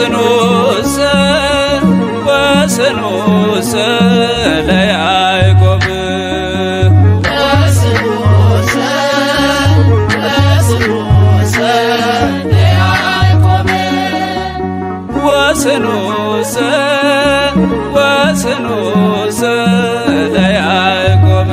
ወስኑሰ ወስኑሰ ለያዕቆብ ወስኑሰ ወስኑሰ ለያዕቆብ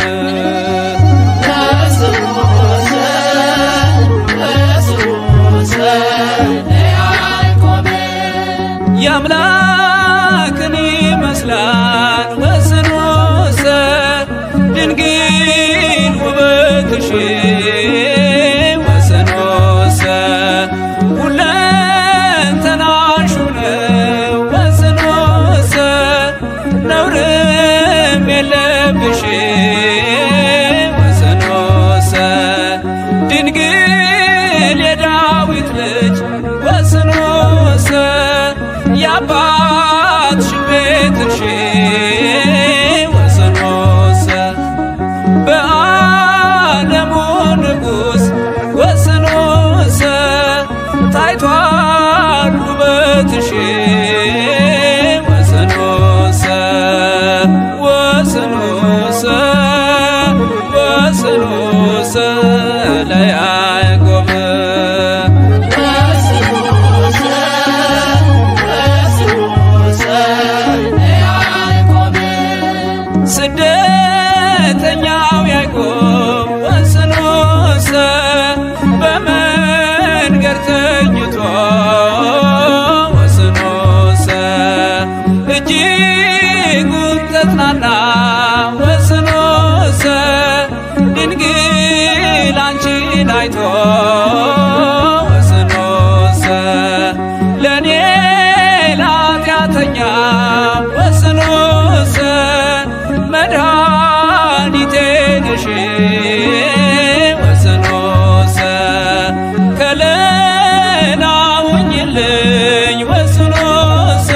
የአምላክን ይመስላል ወስኑሰ ድንግል ውበትሽ ወስኑሰ ሁለንተናሽ ነው ወስኑሰ ነውርም የለብሽ ወስኑሰ ድንግል የዳዊት ልጅ ወስኑሰ የአባትሽን ቤት እርሺ ወስኑሰ በዓለሙ ንጉሥ ወስኑሰ ታይቷል ውበትሽ ወስኑሰ ወስኑሰ ወስኑሰ ለያዕቆብ ስደተኛው ያዕቆብ ወስኑሰ በመንገድ ተኝቶ ወስኑሰ እጅጉን ተጽናና ወስኑሰ ድንግል አንቺን አይቶ ወስኑሰ ለእኔ ለኃጢአተኛ ወስኑሰ መድኃኒቴ ነሽ ወስኑሰ ከለላ ሁኚልኝ ወስኑሰ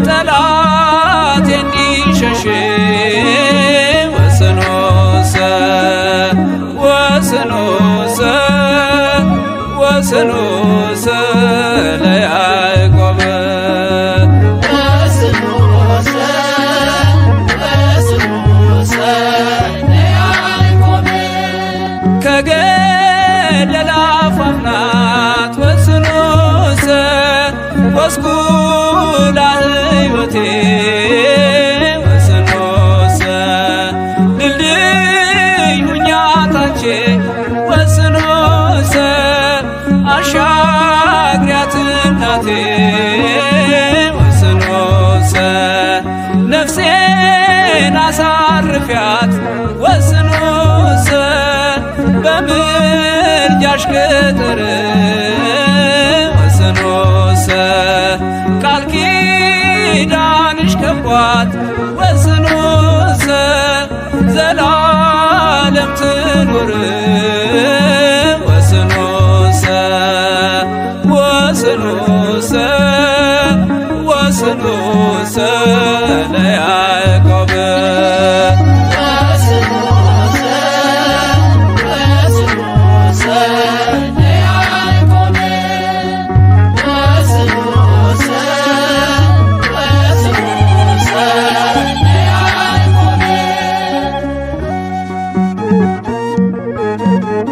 ጠላቴ እንዲሸሽ ወስኑሰ ወስኑሰ ወስኑሰ ለያዕቆብ ከገደል አፋፍ ናት ወስኑሰ ጎስቁላ ሕይወቴ ወስኑሰ ድልድይ ሁኛታቼ ወስኑሰ አሻግሪያት እናቴ ወስኑሰ ነፍሴን አሳርፊያት ወስኑሰ በምልጃሽ ቅጥር ወስኑሰ ቃል ኪዳንሽ ከቧት ወስኑሰ ዘላለም ትኑር ወስኑሰ ወስኑሰ ወስኑሰ ለያዕቆብ Thank you.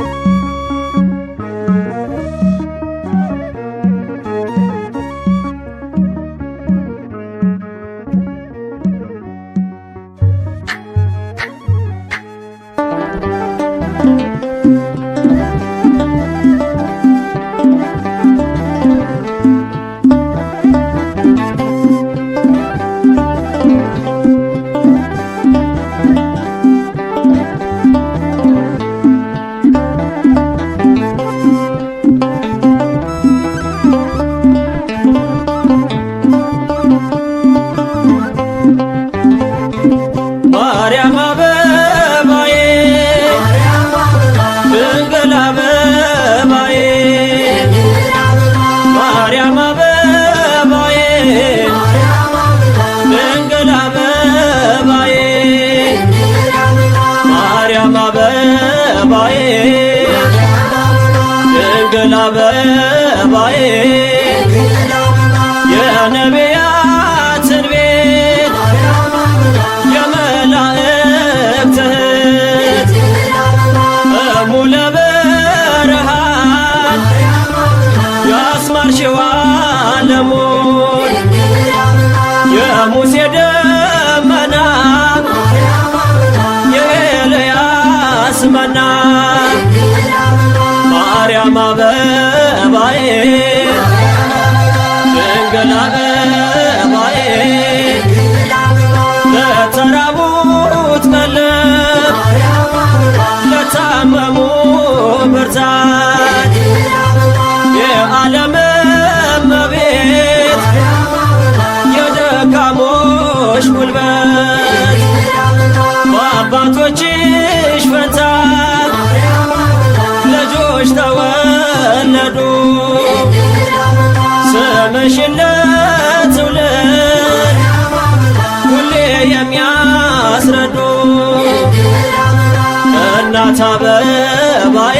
በአባቶችሽ ፈንታ ልጆች ተወለዱ። ስምሽን ለትውልድ ሁሌ የሚያስረዱ እናት አበባዬ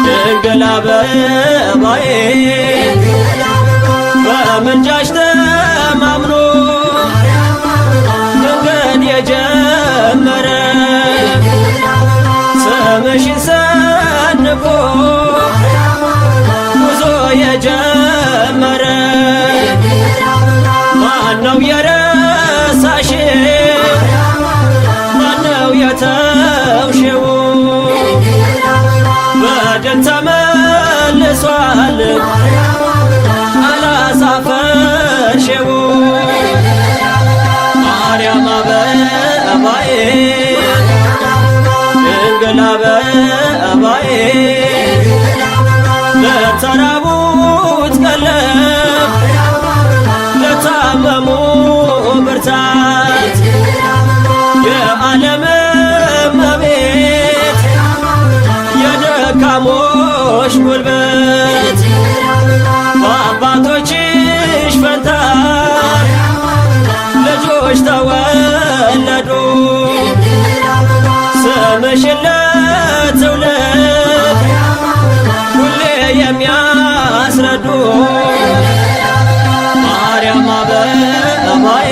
ድንግል አበባዬ በምልጃሽ ተማምኖ መንገድ የጀመረ ስምሽን ሰንቆ ጉዞ የጀመረ ማነው የረሳሽ? ማነው የተውሽው? በደል ተመልሷል አላሳፈርሽው። ማርያም አበባዬ ድንግል አበባዬ ለተራቡት ቀለብ ለታመሙ ብርታት የዓለም እመቤት የደካሞች ጉልበት በአባቶችሽ ፈንታ ልጆች ተወለዱ። ስምሽን ለትውልድ ሁሌ የሚያስረዱ ማርያም አበባዬ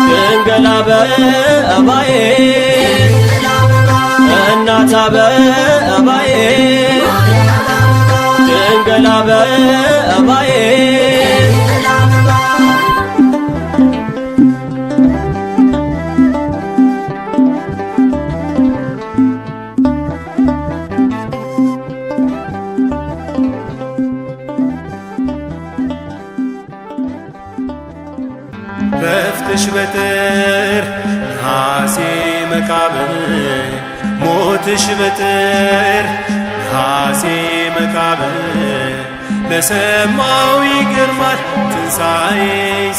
ድንግል አበባዬ እናት አበባዬ ድንግል አበባዬ በፍትሽ በትር ነሐሴ መቃብር ሞትሽ በትር ነሐሴ መቃብር ለሰማው ይገርማል ትንሣኤ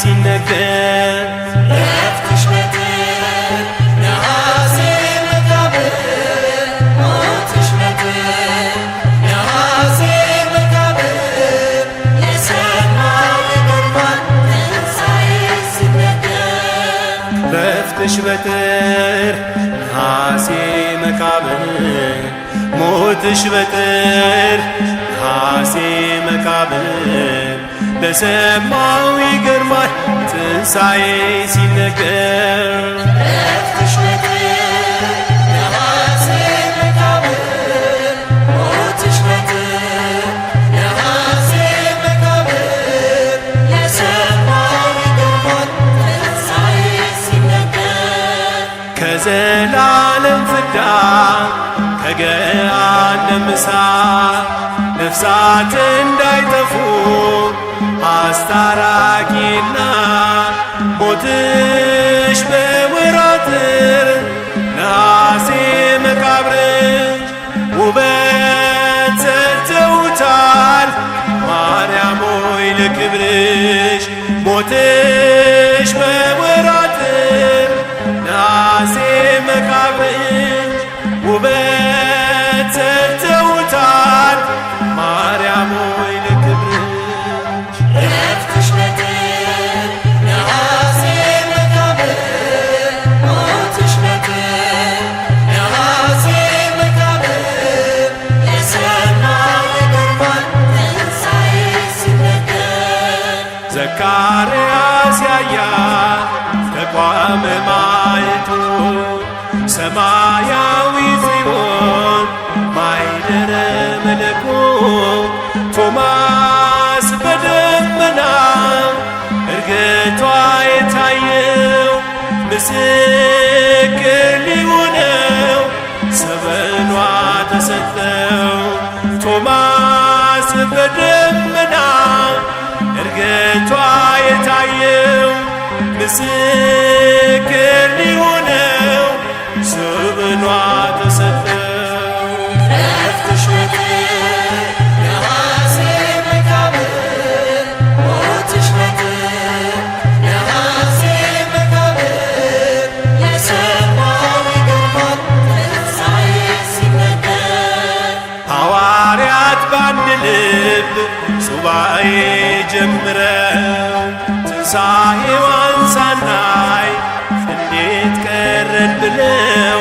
ሲነገር በፍትሽ በትር ነሐሴ መቃብር ሞትሽ በትር ነሐሴ መቃብር ለሰማው ይገርማል ትንሣኤ ሲነገር በፍትሽ በትር ነሐሴ መቃብር ሞትሽ በትር ነሐሴ መቃብር ለሰማው ይገርማል ትንሣኤ ሲነገር በፍትሽ በትር ነሐሴ መቃብር ሞትሽ በትር ነሐሴ መቃብር ለሰማው ይገርማል ትንሣኤ ሲነገር ከዘላለም ፍዳ ከገሃነም እሳት ነፍሳት እንዳይጠፉ አስታራቂና ሞትሽ በወራትር ነሐሴ መቃብርሽ ውበት ሰጥተውታል ማርያም ሆይ ለክብርሽ ሞትሽ በወራትር ነሐሴ መቃብርሽ ውበት ሰጥተውታል ማርያም ሆይ ለክብርሽ በፍትሽ በትር ነሐሴ መቃብር ሞትሽ በትር ነሐሴ መቃብር ለሰማው ይገርማል ትንሣኤ ሲነገር ዘካርያስ ያያል ተቋመ ማየቱ ሰማያዊ ጽዮን ማይደረ መለኮት ቶማስ በደመና እርግቷ የታየው ምስክር ሊሆነው ሰበኗ ተሰጠው ቶማስ በደመና እርግቷ የታየው ምስክር ሊሆነው ሰበኗ ተሰጠው በፍትሽ በትር ነሐሴ መቃብር ሞትሽ በትር ነሐሴ መቃብር ከሱባኤ ጀምረው ትንሣኤዋን ሳናይ እንዴት ቀረን ብለው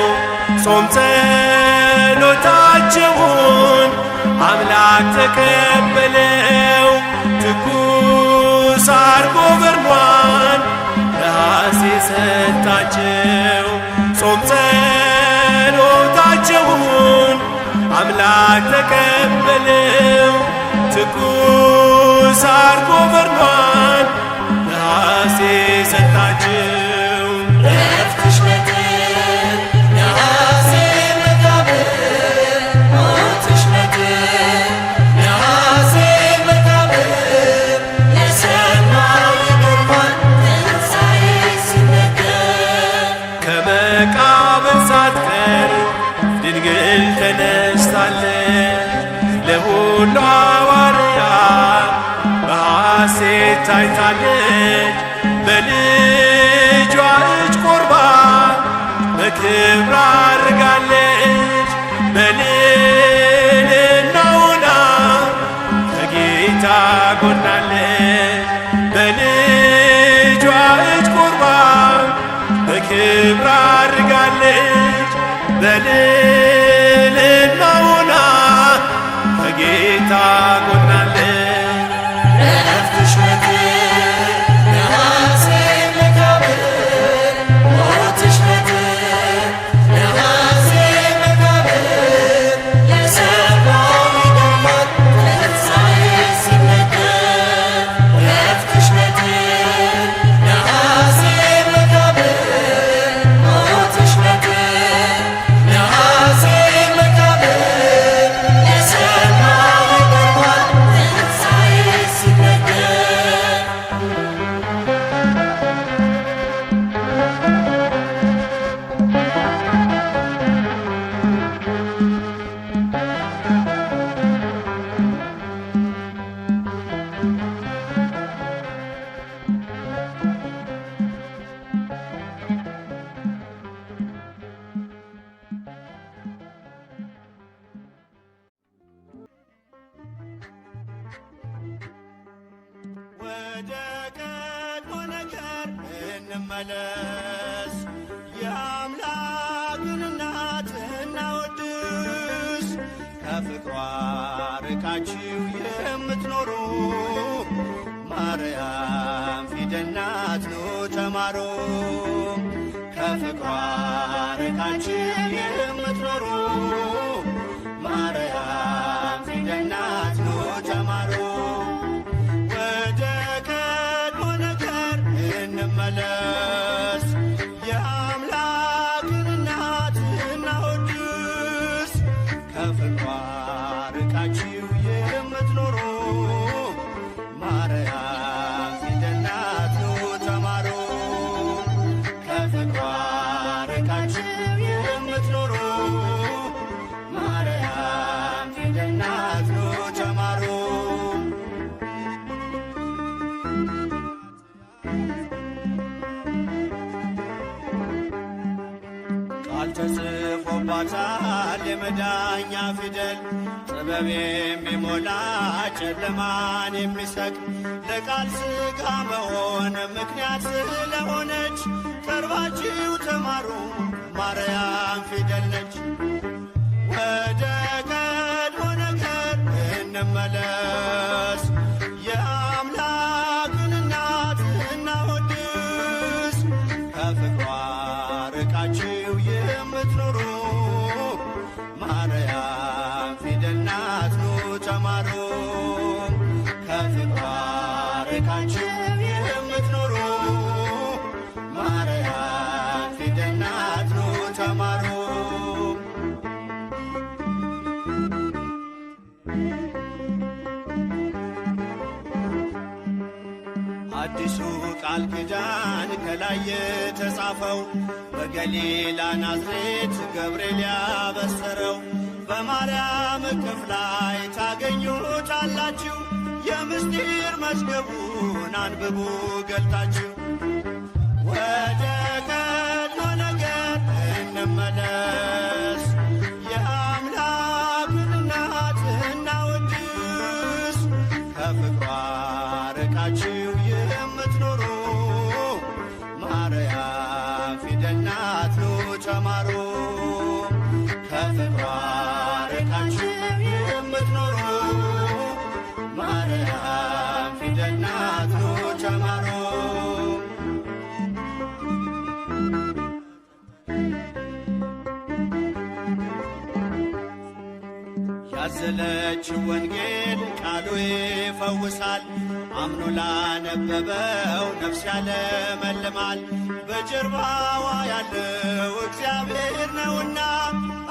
ጾም ጸሎታቸውን አምላክ ተቀበለው። ትኩስ አርጎ በርኗን ነሐሴ ሰጣቸው። ጾም ጸሎታቸውን አምላክ ተቀበለው። ትኩስ አርጎ በርኗን ነሐሴ ሰጣቸው። ረፍትሽ መጥን ነሐሴ መቃብር ሞትሽ መጥን ነሐሴ መቃብር የሰማው ይገርማል ትንሣኤ ሲነገር። ከመቃብር ሳትቀር ድንግል ተነስታለች። ለሁሉ ሐዋርያ በሐሴት ታይታለች። በልጇ እጅ ቆርባ በክብር አድርጋለች። በልዕልና ሆና ከጌታ ጎናለች። በልጇ እጅ ቆርባ በክብር አድርጋለች። በልዕልና ሆና ከጌታ ጎናለች። ረፍትሽ መጥን ነሐሴ መቃብር ሞትሽ መጥን ነሐሴ መቃብር የሰማው ይገርማል ትንሣኤ ሲነገር። ረፍትሽ መጥን ነሐሴ መቃብር ሞትሽ መጥን ነሐሴ መቃብር የሰማው ይገርማል ትንሣኤ ሲነገር። ወደ ቀድሞ ነገር እንመለስ። የአምላክን እናት እናወድስ። ከፍቅሯ ርቃችሁ የምትኖሩ ማርያም ፊደል ናት ኑ ተማሩ። ከፍቅሯ ርቃችሁ የምትኖሩ ማርያም ፊደል ናት ኑ ተማሩ። ወደ ቀድሞ ነገር እንመለስ። የአምላክን እናት እናወድስ። ከፍቅሯ ርቃችሁ የምትኖሩ ማርያም ፊደል ናት ኑ ተማሩ። ከፍቅሯ ርቃችሁ የምትኖሩ ማርያም ፊደል ናት ኑ ተማሩ። ቃል ተጽፎባታል የመዳኛ ፊደል ጥበብ የሚሞላ ጨለማን የሚሰቅ ለቃል ሥጋ መሆን ምክንያት ስለሆነች ቀርባችሁ ተማሩ ማርያም ፊደል ነች። ወደ ቀድሞ ነገር እንመለስ። የአምላክን እናት እናወድስ። ከፍቅሯ ርቃችሁ የምትኖሩ ማርያም ፊደል ናት ኑ ተማሩ። ከፍቅሯ ርቃችሁ የምትኖሩ ማርያም ፊደል ናት ኑ ተማሩ። አዲሱ ቃል ኪዳን ከላይ የተጻፈው በገሊላ ናዝሬት ገብርኤል ያበሰረው በማርያም እቅፍ ላይ ታገኙታላችሁ። የምስጢር መዝገቡን አንብቡ ገልጣችሁ። ወደ ቀድሞ ነገር እንመለስ። የአምላክን እናት እናወድስ። ከፍቅሯ ተማሩ። ከፍቅሯ ርቃችሁ የምትኖሩ ማርያም ፊደል ናት ኑ ተማሩ። ያዘለችው ወንጌል ቃሉ ይፈውሳል። አምኖ ላነበበው ነፍስ ያለመልማል። በጀርባዋ ያለው እግዚአብሔር ነውና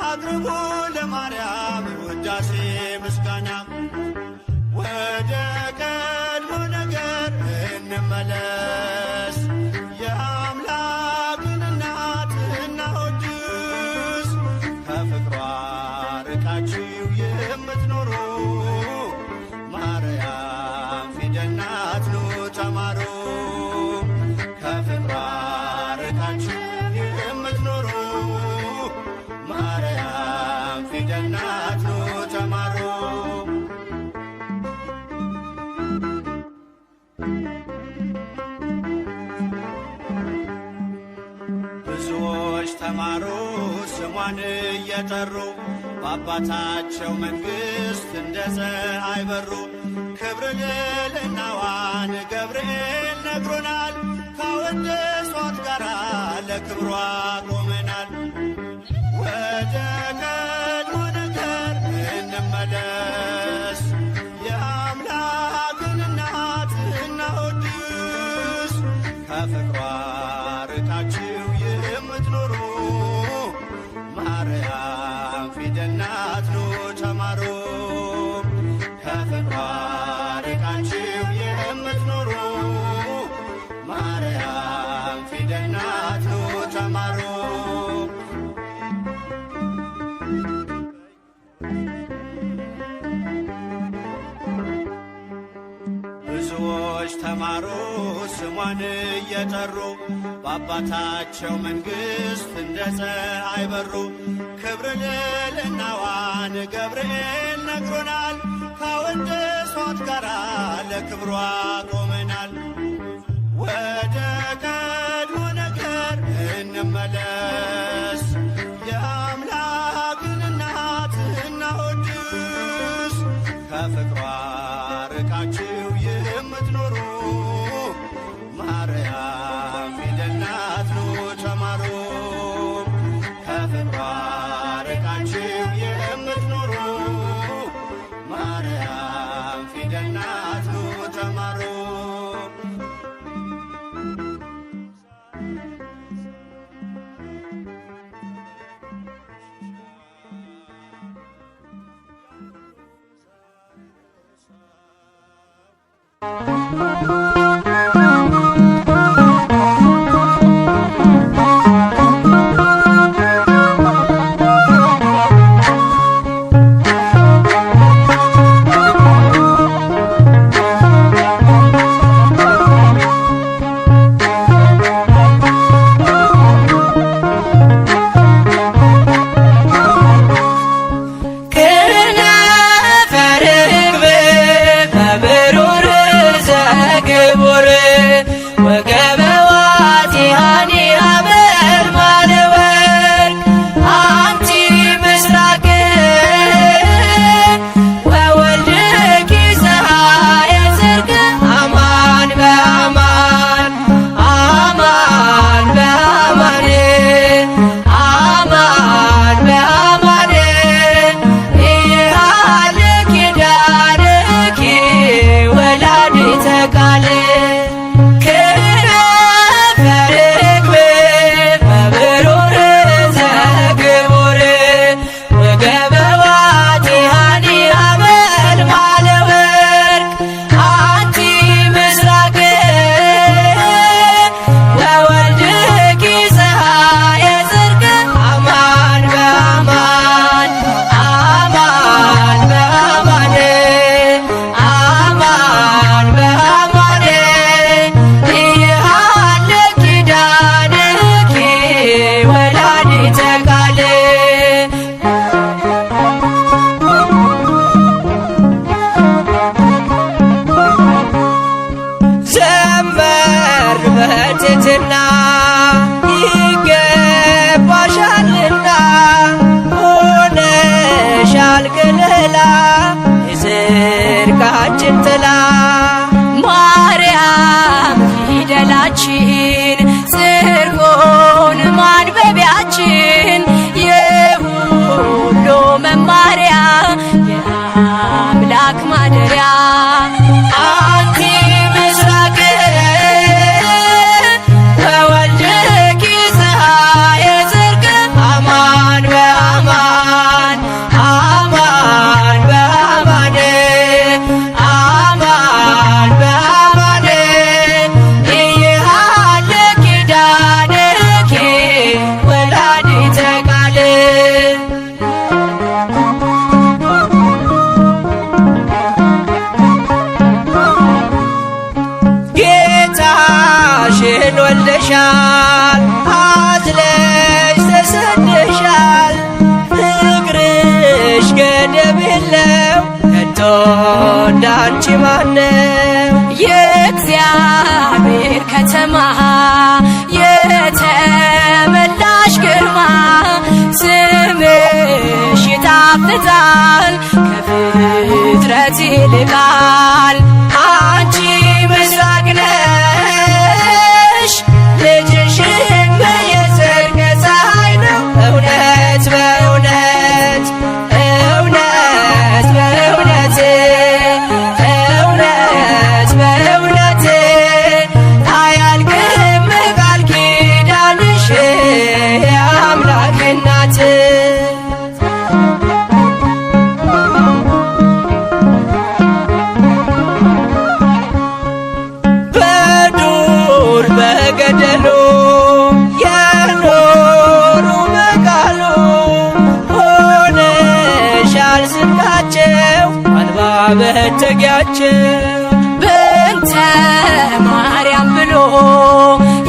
አቅርቡ ለማርያም ውዳሴ ምስጋና። ወደ ቀድሞ ነገር እንመለስ፣ የአምላክን እናት እናወድስ። ከፍቅሯ ርቃችሁ የምትኖሩ ማርያም ፊደል ናት ኑ ተማሩ። ከፍቅሯ ርቃችሁ የምትኖሩ ማርያም ፊደል ናት ኑ ተማሩ። ብዙዎች ተማሩ ስሟን እየጠሩ በአባታቸው መንግሥት እንደ ፀሐይ በሩ። ክብር ልዕልናዋን ገብርኤል ነግሮናል። ካወደሷት ጋራ ለክብሯ ቆመናል። ወደ ቀድሞ ነገር እንመለስ፣ የአምላክን እናት እናወድስ። ከፍቅሯ ርቃችሁ የምትኖሩ ማርያም ፊደል ናት ኑ ተማሩ። ከፍቅሯ ርቃችሁ የምትኖሩ ማርያም ፊደል ናት ኑ ተማሩ። ብዙዎች ተማሩ ስሟን እየጠሩ በአባታቸው መንግሥት እንደ ፀሐይ በሩ። ክብር ልዕልናዋን ገብርኤል ነግሮናል። ካወደሷት ጋራ ለክብሯ ቆመናል። ወደ ቀድሞ ነገር እንመለስ፣ የአምላክን እናት እናወድስ። ከፍቅሯ ርቃችሁ የምትኖሩ ማርያም ፊደል ናት ኑ ተማሩ። ከፍቅሯ ርቃችሁ የምትኖሩ ማርያም ፊደል ናት ኑ ተማሩ። በትሕትና ይገባሻል ተርበሻል አዝለሽ ተሰደሻል ፍቅርሽ ገደብ የለው ከቶ እንዳንቺ ማነው? የእግዚአብሔር ከተማ የተመላሽ ግርማ ስምሽ ይጣፍጣል ከፍጥረት ይልቃል። አንቺ ምስራቅ ነሽ ልጅሽም የጽድቅ ፀሐይ ነው። እውነት በእውነት እውነት በእውነት እውነት በእውነት አያልቅም ቃል ኪዳንሽ የአምላክ እናት። በዱር በገደሉ የኖሩ በቃሉ ሆነሻል ስንቃቸው አልባ መጠጊያቸው። በእንተ ማርያም ብሎ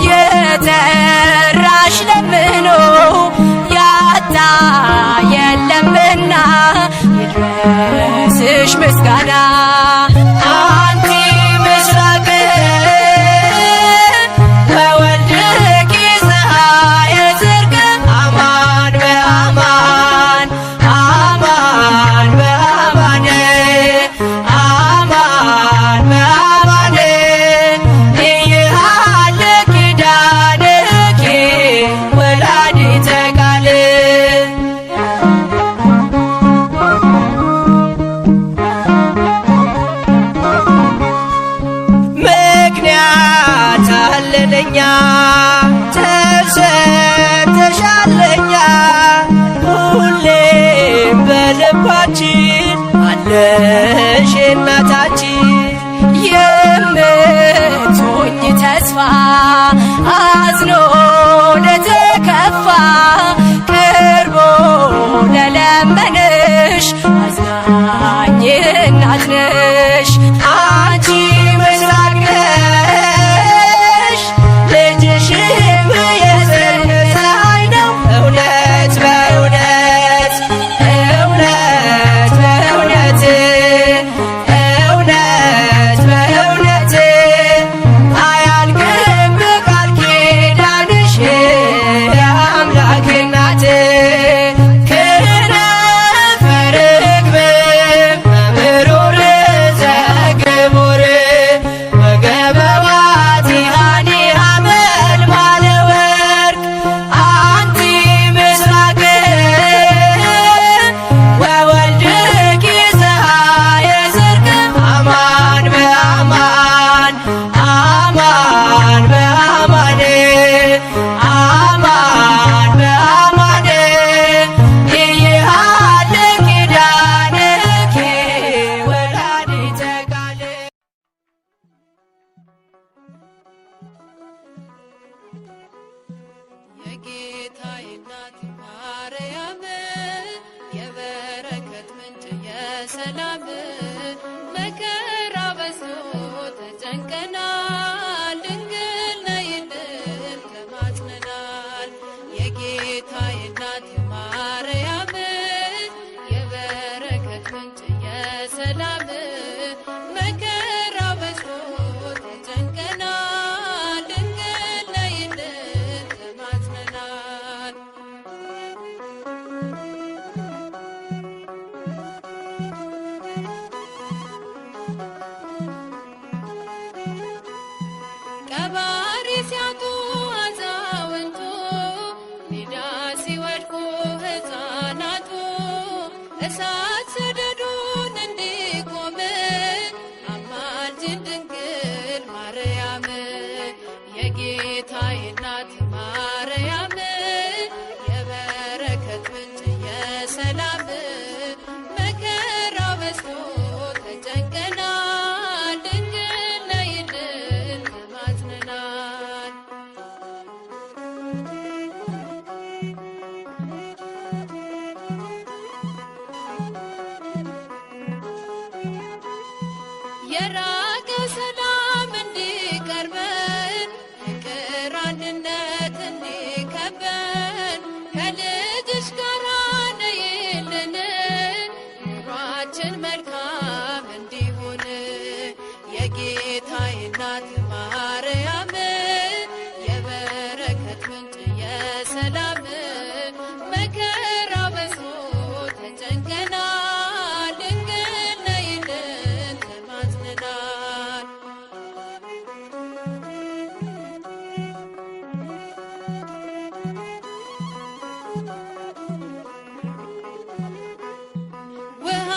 የጠራሽ ለምኖ ያጣ የለምና ይድረስሽ ምስጋና። አንቲ ምስራቅ ወወልድኪ ፀሐየ ጽድቅ አማን በአማን አማን በአማን አማን በአማን ይሃለ ኪዳንኪ ወላዲተ ቃል። ምክንያት አለለኛ ተሰጥተሻለኛ ሁሌም በልባችን አለሽ እናታችን። የምትሆኝ ተስፋ አዝኖ ለተከፋ ቀርቦ ለለመንሽ አዝናኝ እናት ነሽ። አንቺ ምስራቅ ነሽ ልጅሽም የጽድቅ ፀሐይ ነው። እውነት በእውነት እውነት በእውነት እውነት በእውነት አያልቅም ቃል ኪዳንሽ የአምላክ እናት። ክነፈ ርግብ በብሩር ዘግቡር ወገበዋቲሃኒ ሐመልማለ ወርቅ አንቲ ምስራቅ ወወልድኪ ፀሐየ ጽድቅ አማን በአማን አማን በአማን አማን በአማን ይሃለ ኪዳንኪ ወላዲተ ቃል። የጌታዬ እናት ማርያም የበረከት ምንጭ የሰላም መከራ በዝቶ ተጨንቀናል ድንግል ነይልን ተማጽነናል። የጌታዬ እናት ማርያም የበረከት ምንጭ የሰላም መከራ በዝቶ ተጨንቀናል ድንግል ነይልን ተማጽነናል። ቀባሪ ሲያጡ አዛውንቱ ሜዳ ሲወድቁ ሕፃናቱ እሳት ሰደዱን እንዲቆም አማልጅን ድንግል ማርያም። የጌታዬ እናት ማርያም የበረከት ምንጭ የሰላም መከራ በዝቶ ተጨንቀናል ድንግል ነይልን ተማጽነናል። የራቀ ሰላም እንዲቀርበን ፍቅር ፍቅር አንድነት እንዲከበን ከልጅሽ ጋር ነይልን ኑሯችን መልካም እንዲሆን የጌታዬ እናት ማርያም የበረከት ምንጭ የሰላም መከራ በዝቶ ተጨንቀናል ድንግል ነይልን ተማጽነናል። ውሃ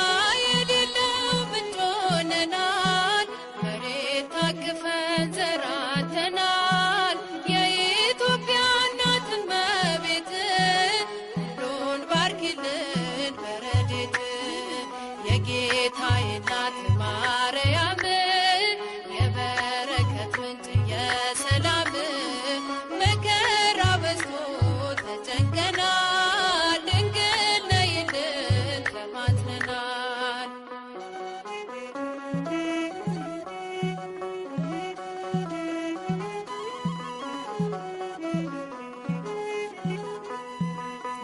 የሌለው ምንጭ ሆነናል መሬት ታቅፈን ዘራተናል የኢትዮጵያ እናት እመቤት ሁሉን ባርኪልን በረድኤት የጌታዬ እናት ማርያም የበረከት ምንጭ የሰላም መከራ በዝቶ ተጨንቀናል ድንግል ነይልን ተማጽነናል።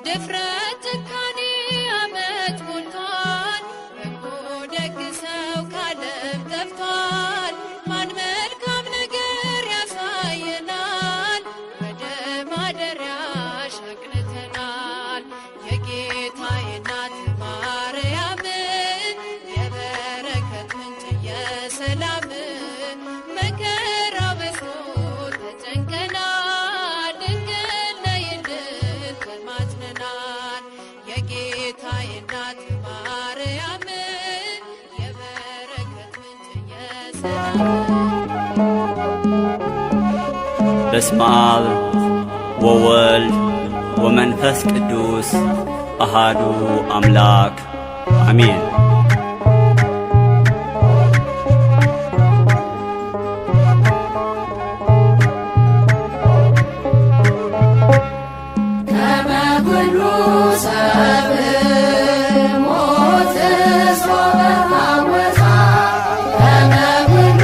ድፍረት ጭካኔ ዓመት ሞልቷል በጎ ደግ ሰው ካለም ጠፍቷል ማን መልካም ነገር ያሳየናል ወደ ማደሪያሽ አቅንተናል የጌታዬ እናት ማርያም የበረከት ምንጭ የሰላም መከራ በዝቶ ተጨንቀናል ድንግል ነይልን ተማጽነናል የጌታዬ እናት ማርያም የበረከት ምንጭ የሰላም በስመ አብ ወወልድ ወመንፈስ ቅዱስ አሃዱ አምላክ አሜን። ከመኩሉ ሰብእ ሞት ሶበ ሐወሳ ከመኩሉ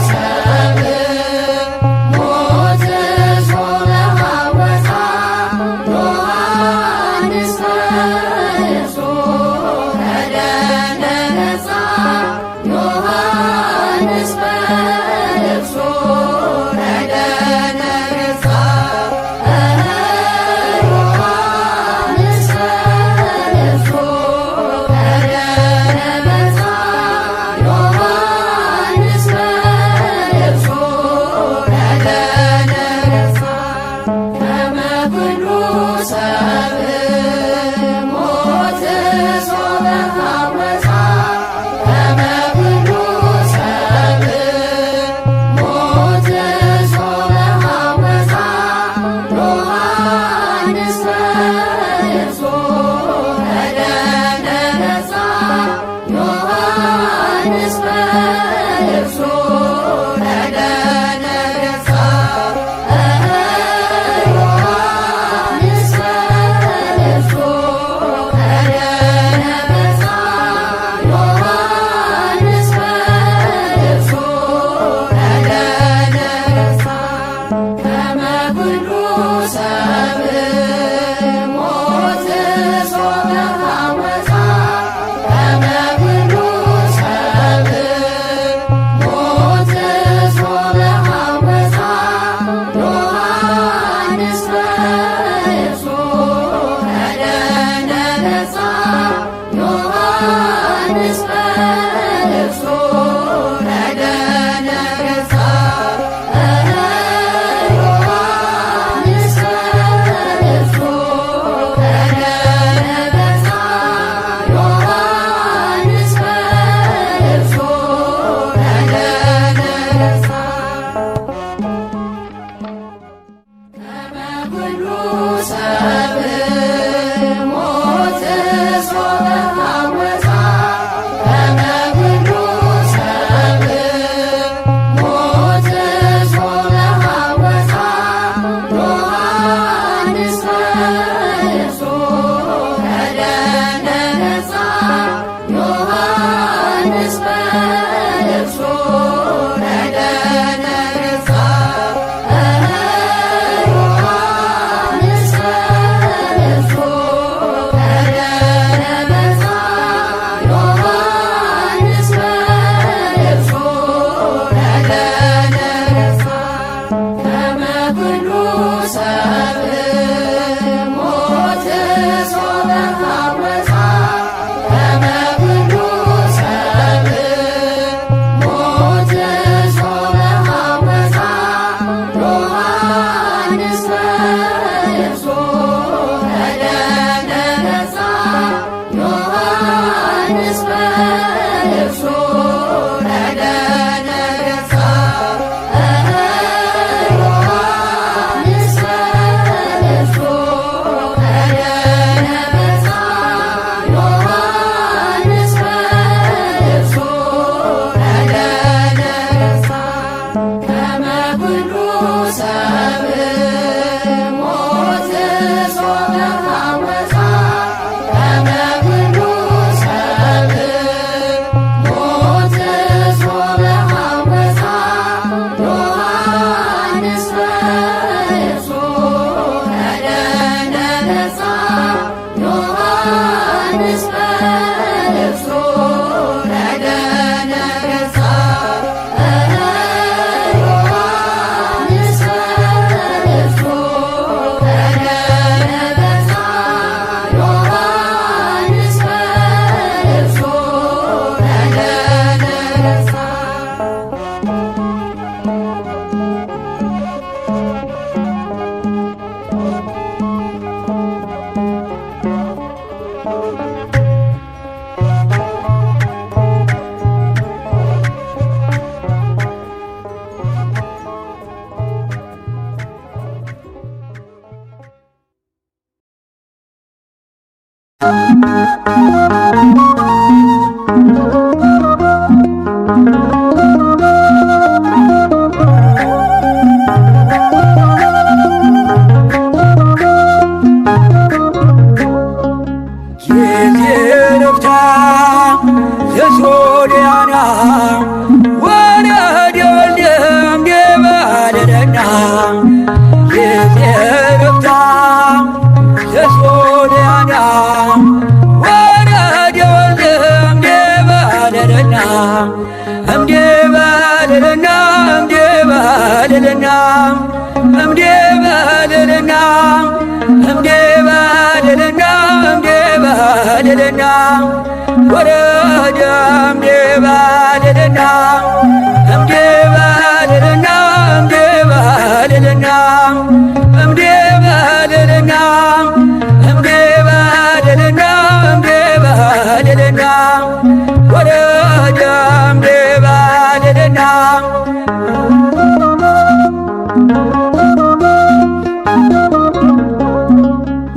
ሰብእ ሞት ሶበ ሐወሳ ዮሐንስ ፈርሶ ረደነሳ ዮሐንስ ፈርሶ ረደነሳ ዮሐንስ ፈርሶ ረደነሳ ዮሐንስ ፈርሶ ረደነሳ ከመኩሉ ሰብእ ሞት ሶበ ሐወሳ ከመኩሉ ሰብእ ሞት ሶበ ሐወሳ ዮሐንስ ፈርሶ ረደነሳ ዮሐንስ ፈርሶ ረደነሳ ዮሐንስ ፈርሶ ረደነሳ ዮሐንስ ፈርሶ ረደነሳ ከመኩሉ ሰብእ ሞት ሶበ ሐወሳ ከመኩሉ ሰብእ ሞት ሶበ ሐወሳ ዮሐንስ ፈርሶ ረደነሳ ዮሐንስ ፈርሶ ረደነሳ ዮሐንስ ፈርሶ ረደነሳ ዮሐንስ ፈርሶ ረደነሳ ከመኩሉ ሰብእ ሞት ሶበ ሐወሳ ከመኩሉ ሰብእ ሞት ሶበ ሐወሳ ዮሐንስ ፈርሶ ረደነሳ ዮሐንስ ፈርሶ ረደነሳ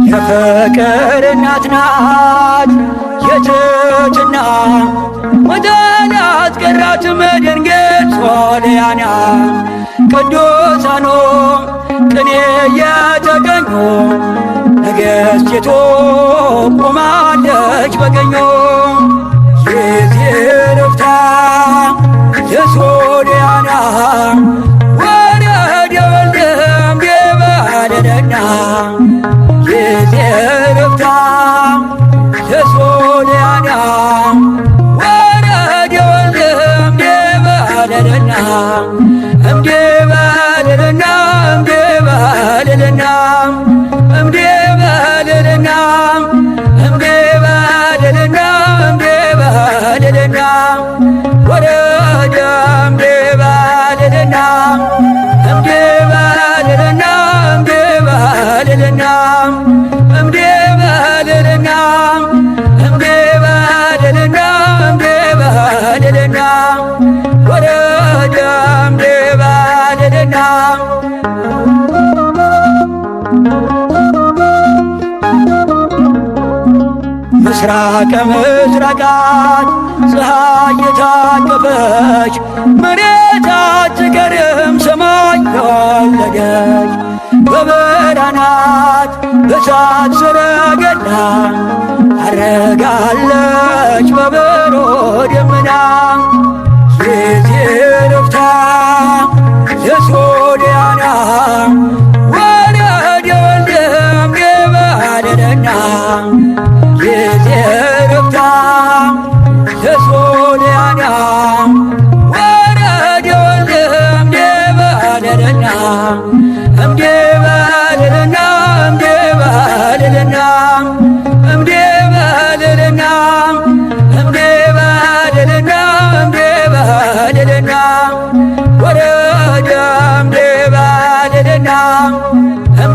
የፍቅር እናት ናት የትሕትና ሙታን አስቀራትም ድንግል ሶልያና ቅዱሳኑ ቅኔ የተቀኙ ንግሥቲቱ ቆማለች በቀኙ ይዝረፍታ የሶልያና ወረደ ወልደም የባለደና ይዝረፍታ የሶልያና ወረደ ወልደም የባለደና እምደባለልና እምደባለልና እምደባለልና እምደባለልና እምደባለልና ወረደ እምደባለልና እምደባለልና እምደባለልና እምደባለልና እምደባለልና እምደባለልና ወረደ እምደባለልና ምስራቀ ምስራቃት ፀሐይ የታቀፈች መሬት አትቀርም ሰማይ የወለደች በብርሃናት በእሳት ሰረገላ አረጋለች በብሩህ ደመና ይዝረፍታ የሶልያና ወረደ ወልደም የባለደና ይዝረፍታ የሶልያና ወረደ ወልደም የባለደና እምደባ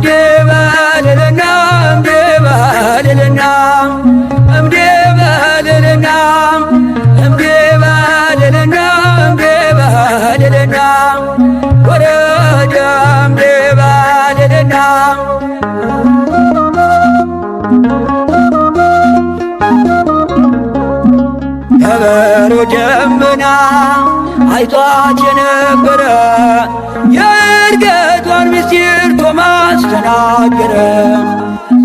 እምዴ በልልና እምዴ በልልና እምዴ በልልና እምዴ በልልና እምዴ በልልና ወረደ እምዴ በልልና ከበሮ ደመና አይቷት የነበረ የእርገቷን ምስጢር ቶማስ ተናገረ።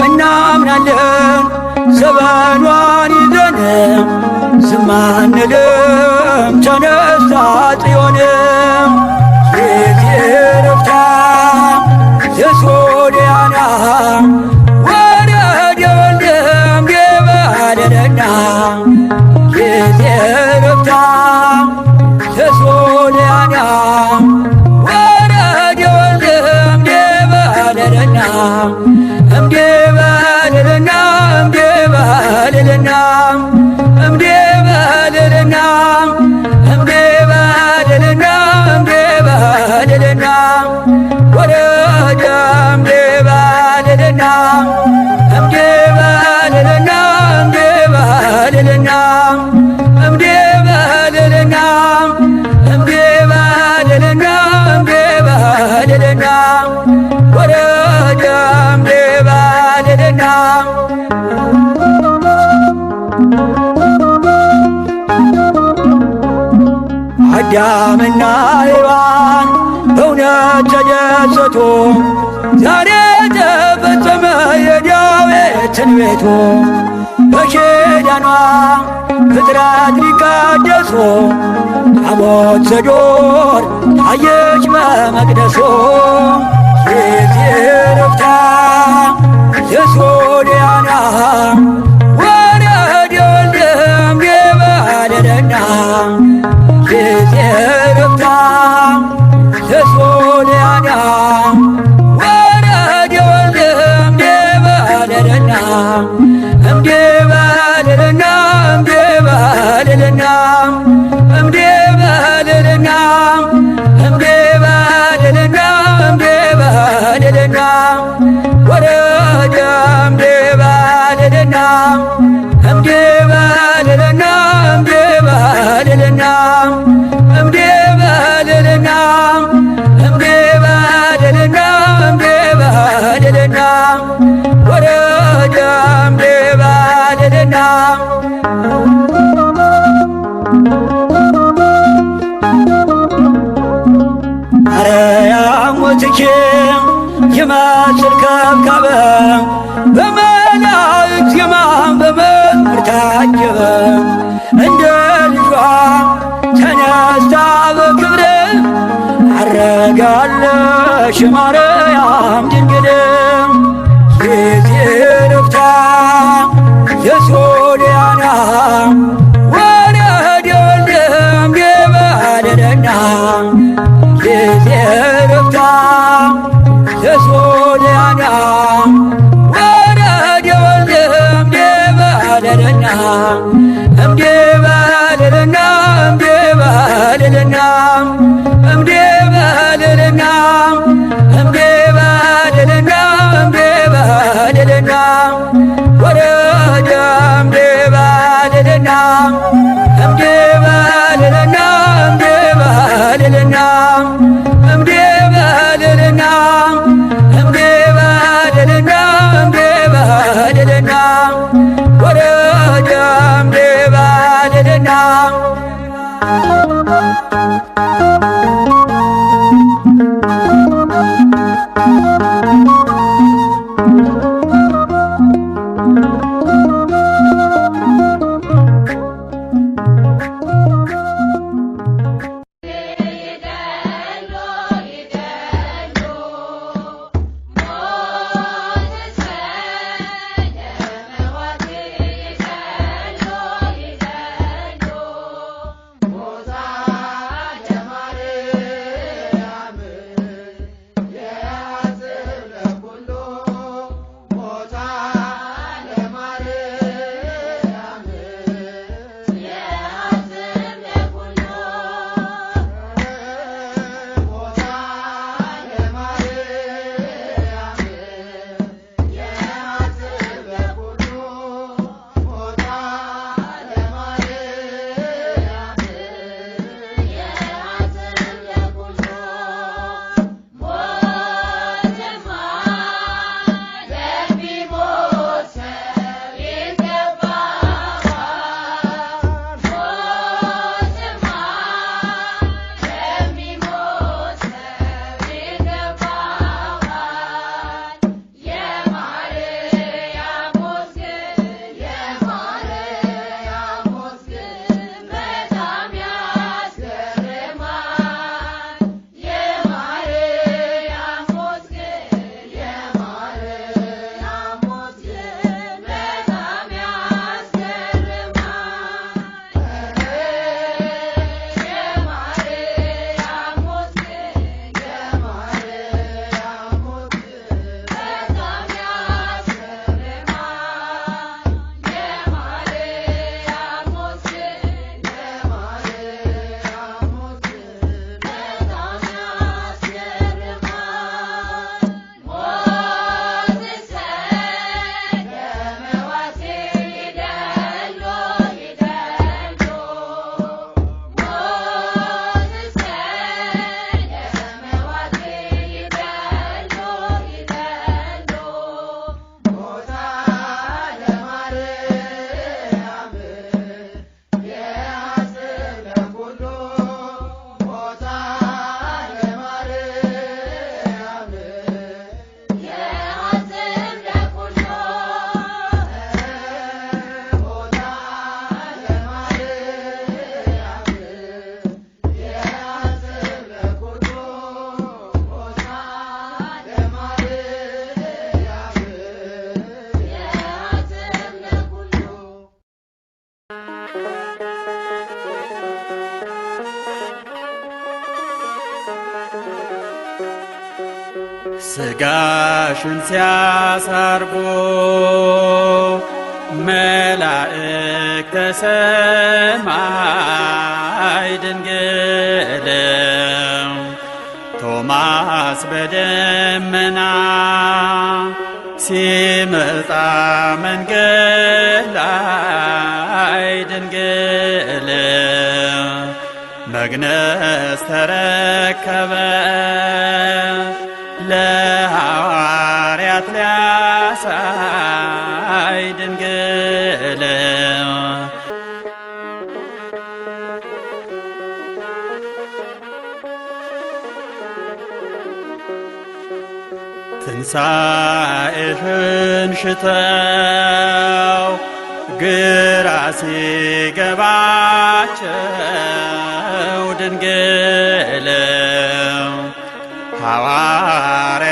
እናምናለን ዘመኗን ይዘን ዝም አንልም ተነስታ ጽዮን ጊዜ ረፍታ ዘሶልያና ወረደ ወልደ እምዴ በልልና ጊዜ ረፍታ ዘሶልያና ወረደ ወልደ እምዴ በልልና እምዴ በልልና እምዴ በልልና እምዴ በልልና እምዴ በልልና እምዴ በልልና ወረደ እምዴ በልልና እምዴ በልልና እምዴ በልልና እምዴ በልልና እምዴ በልልና እምዴ በልልና ወረደ እምዴ በልልና አዳምና ሔዋን በእውነት ተደሰቱ። ዛሬ ተፈጸመ የዳዊት ትንቢቱ። በኪዳኗ ፍጥረት ሊቀደሱ ታቦተ ጽዮን ታየች በመቅደሱ። ጊዜ ረፍታ ዘሶልያና ወረደ ወልደ እምዴ በልልና ጊዜ ረፍታ ዘሶልያና ወረደ ወልደ እምዴ በልልና እምዴ በልልና እምዴ በልልና እምዴ በልልና እምዴ በልልና እምዴ በልልና ወረደ እምዴ በልልና እምዴ በልልና እምዴ በልልና እምዴ በልልና እምዴ በልልና እምዴ በልልና ወረደ እምዴ በልልና አርያም ወትኬ ይመስል ከብካበ በመላእክት ዜማ በመዝሙር ታጀበ። እንደ ልጇ ተነስታ በክብር አረጋለሽ ማርያም ድንግል። ጊዜ ረፍታ ዘሶልያና ወረደ ወልደ እምዴ በልልና ጊዜ ረፍታ ዘሶልያና ወረደ ወልደ እምዴ በልልና እምዴ በልልና እምዴ በልልና እምዴ በልልና እምዴ በልልና እምዴ በልልና ወረደ እምዴ በልልና እምዴ በልልና እምዴ በልልና እምዴ በልልና እምዴ በልልና እምዴ በልልና ወረደ እምዴ አልጋሽን ሲያሳርጎ መላእክተ ሰማይ ድንግል ቶማስ በደመና ሲመጣ መንገድ ላይ ድንግል መግነዝ ተረከበ ለሐዋርያት ሊያሳይ ድንግል ትንሣኤሽን ሽተው ግራ ሲገባቸው ድንግል ሐዋርያት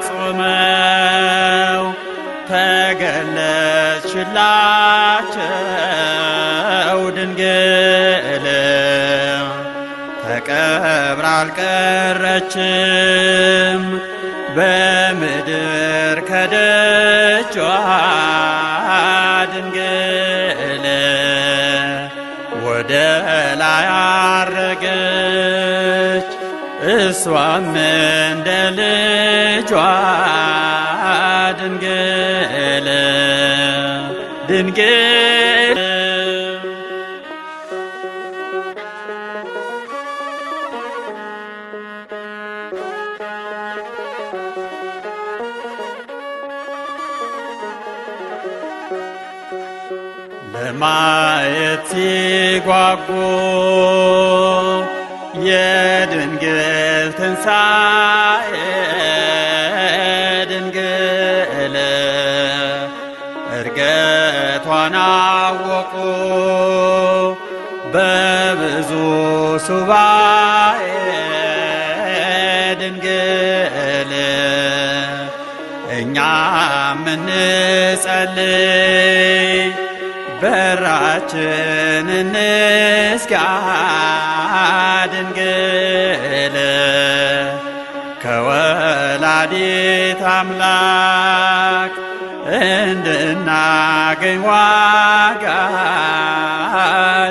ጾመው ተገለጽሽላቸው ድንግል ተቀብራ አልቀረችም በምድር ከደጇ ድንግል ወደ ላይ አረገች እሷም እንደ ልጇ ድንግል ድንግል ለማየት ሲጓጉ የድንግል ትንሣኤ ድንግል እርገቷን አወቁ በብዙ ሱባኤ ድንግል እኛም እንጸልይ በራችን እንዝጋ ድንግል ከወላዲት አምላክ እንድናገኝ ዋጋ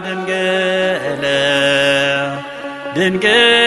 ድንግል ድንግል